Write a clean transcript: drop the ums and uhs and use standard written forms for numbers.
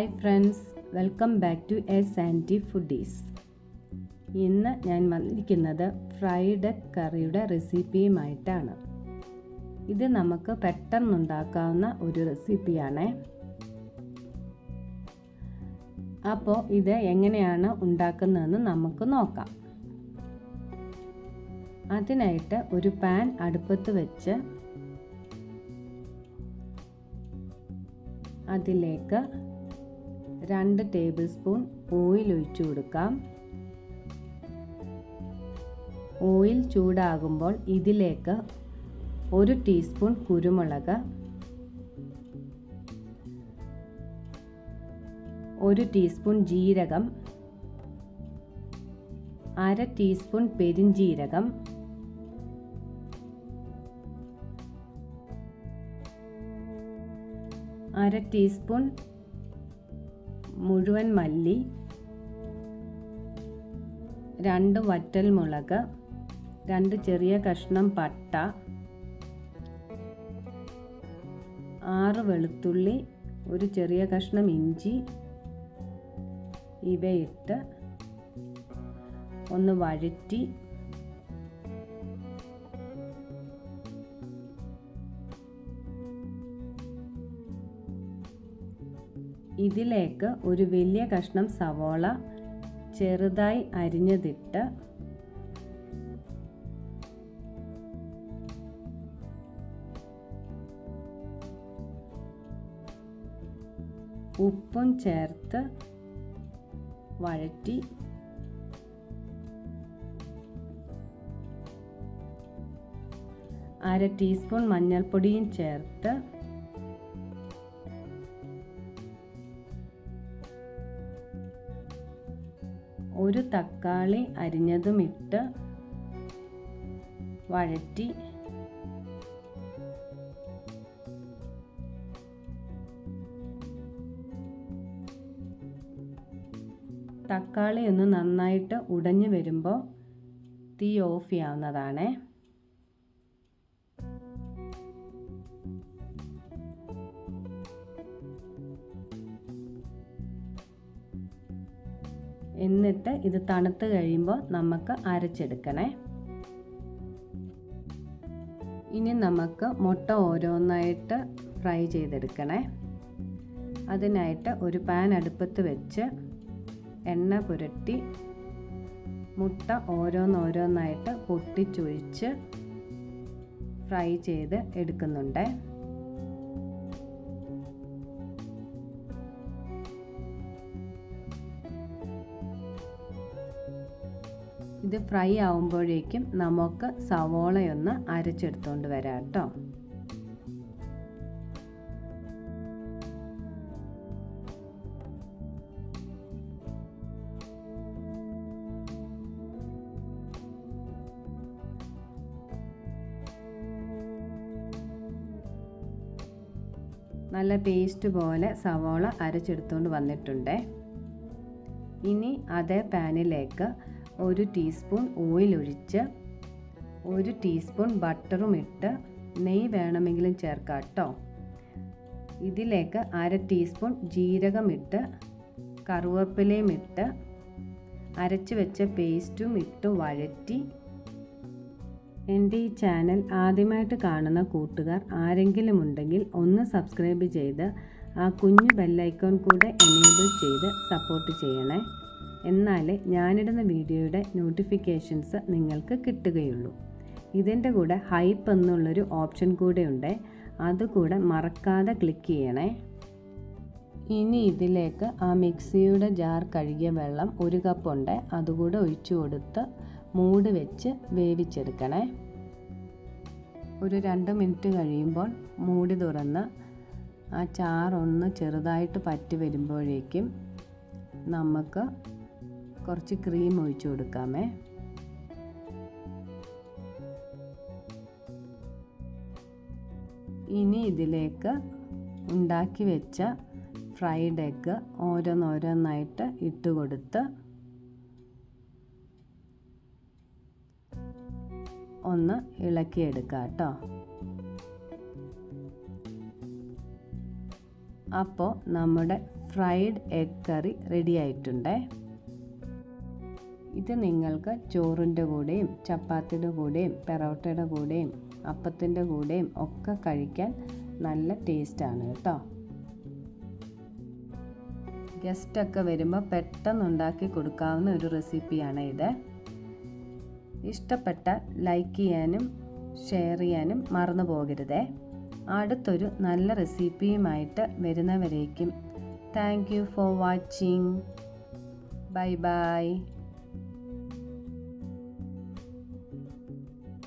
Hi friends, welcome back to S&T foodies. ഇന്ന് ഞാൻ വന്നിരിക്കുന്നത് ഫ്രൈഡ് എഗ് കറിയുടെ റെസിപ്പിയുമായിട്ടാണ്. ഇത് നമുക്ക് പെട്ടെന്നുണ്ടാക്കാവുന്ന ഒരു റെസിപ്പിയാണ്. അപ്പോൾ ഇത് എങ്ങനെയാണ് ഉണ്ടാക്കുന്നതെന്ന് നമുക്ക് നോക്കാം. അതിനായിട്ട് ഒരു പാൻ അടുപ്പത്ത് വെച്ച് അതിലേക്ക് 2 ടേബിൾ സ്പൂൺ ഓയിൽ ഒഴിച്ചു കൊടുക്കാം. ഓയിൽ ചൂടാകുമ്പോൾ ഇതിലേക്ക് 1 ടീസ്പൂൺ കുരുമുളക്, 1 ടീസ്പൂൺ ജീരകം, 1/2 ടീസ്പൂൺ പെരിഞ്ജീരകം, 1/2 ടീസ്പൂൺ മുഴുവൻ മല്ലി, 2 വറ്റൽമുളക്, 2 ചെറിയ കഷ്ണം പട്ട, 6 വെളുത്തുള്ളി, 1 ചെറിയ കഷ്ണം ഇഞ്ചി ഇവയിട്ട് ഒന്ന് വഴറ്റി ഇതിലേക്ക് ഒരു വലിയ കഷ്ണം സവോള ചെറുതായി അരിഞ്ഞതിട്ട് ഉപ്പും ചേർത്ത് വഴറ്റി അര ടീസ്പൂൺ മഞ്ഞൾപ്പൊടിയും ചേർത്ത് ഒരു തക്കാളി അരിഞ്ഞതും ഇട്ട് വഴറ്റി തക്കാളി ഒന്ന് നന്നായിട്ട് ഉടഞ്ഞു വരുമ്പോൾ തീ ഓഫ് ചെയ്യാവുന്നതാണ്. എന്നിട്ട് ഇത് തണുത്ത് കഴിയുമ്പോൾ നമുക്ക് അരച്ചെടുക്കണേ. ഇനി നമുക്ക് മുട്ട ഓരോന്നായിട്ട് ഫ്രൈ ചെയ്തെടുക്കണേ. അതിനായിട്ട് ഒരു പാൻ അടുപ്പത്ത് വെച്ച് എണ്ണ പുരട്ടി മുട്ട ഓരോന്നായിട്ട് പൊട്ടിച്ചൊഴിച്ച് ഫ്രൈ ചെയ്ത് എടുക്കുന്നുണ്ട്. ഇത് ഫ്രൈ ആവുമ്പോഴേക്കും നമുക്ക് സവോളയൊന്ന് അരച്ചെടുത്തുകൊണ്ട് വരാം കേട്ടോ. നല്ല പേസ്റ്റ് പോലെ സവോള അരച്ചെടുത്തുകൊണ്ട് വന്നിട്ടുണ്ട്. ഇനി അതേ പാനിലേക്ക് 1 ടീസ്പൂൺ ഓയിൽ ഒഴിച്ച് 1 ടീസ്പൂൺ ബട്ടറും ഇട്ട് നെയ്യ് വേണമെങ്കിലും ചേർക്കാം കേട്ടോ. ഇതിലേക്ക് 1/2 ടീസ്പൂൺ ജീരകം ഇട്ട് കറുവേപ്പിലയും ഇട്ട് അരച്ച് വെച്ച പേസ്റ്റും ഇട്ട് വഴറ്റി. എൻ്റെ ഈ ചാനൽ ആദ്യമായിട്ട് കാണുന്ന കൂട്ടുകാർ ആരെങ്കിലും ഉണ്ടെങ്കിൽ ഒന്ന് സബ്സ്ക്രൈബ് ചെയ്ത് ആ കുഞ്ഞു ബെല്ലൈക്കോൺ കൂടെ എനേബിൾ ചെയ്ത് സപ്പോർട്ട് ചെയ്യണേ. എന്നാലേ ഞാനിടുന്ന വീഡിയോയുടെ നോട്ടിഫിക്കേഷൻസ് നിങ്ങൾക്ക് കിട്ടുകയുള്ളൂ. ഇതിൻ്റെ കൂടെ ഹൈപ്പ് എന്നുള്ളൊരു ഓപ്ഷൻ കൂടെ ഉണ്ട്, അതുകൂടെ മറക്കാതെ ക്ലിക്ക് ചെയ്യണേ. ഇനി ഇതിലേക്ക് ആ മിക്സിയുടെ ജാർ കഴുകിയ വെള്ളം 1 കപ്പ് ഉണ്ട്, അതുകൂടെ ഒഴിച്ചു കൊടുത്ത് മൂടി വെച്ച് വേവിച്ചെടുക്കണേ. ഒരു 2 മിനിറ്റ് കഴിയുമ്പോൾ മൂടി തുറന്ന് ആ ചാറൊന്ന് ചെറുതായിട്ട് പറ്റി വരുമ്പോഴേക്കും നമുക്ക് കുറച്ച് ക്രീം ഒഴിച്ചു കൊടുക്കാമേ. ഇനി ഇതിലേക്ക് ഉണ്ടാക്കി വെച്ച ഫ്രൈഡ് എഗ്ഗ് ഓരോന്നായിട്ട് ഇട്ട് കൊടുത്ത് ഒന്ന് ഇളക്കിയെടുക്കാം കേട്ടോ. അപ്പോൾ നമ്മുടെ ഫ്രൈഡ് എഗ് കറി റെഡി ആയിട്ടുണ്ട്. ഇത് നിങ്ങൾക്ക് ചോറിൻ്റെ കൂടെയും ചപ്പാത്തിയുടെ കൂടെയും പെറോട്ടയുടെ കൂടെയും അപ്പത്തിൻ്റെ കൂടെയും ഒക്കെ കഴിക്കാൻ നല്ല ടേസ്റ്റാണ് കേട്ടോ. ഗസ്റ്റൊക്കെ വരുമ്പോൾ പെട്ടെന്ന് ഉണ്ടാക്കി കൊടുക്കാവുന്ന ഒരു റെസിപ്പിയാണ് ഇത്. ഇഷ്ടപ്പെട്ടാൽ ലൈക്ക് ചെയ്യാനും ഷെയർ ചെയ്യാനും മറന്നു പോകരുതേ. അടുത്തൊരു നല്ല റെസിപ്പിയുമായിട്ട് വരുന്നവരേക്കും thank you for watching. Bye by.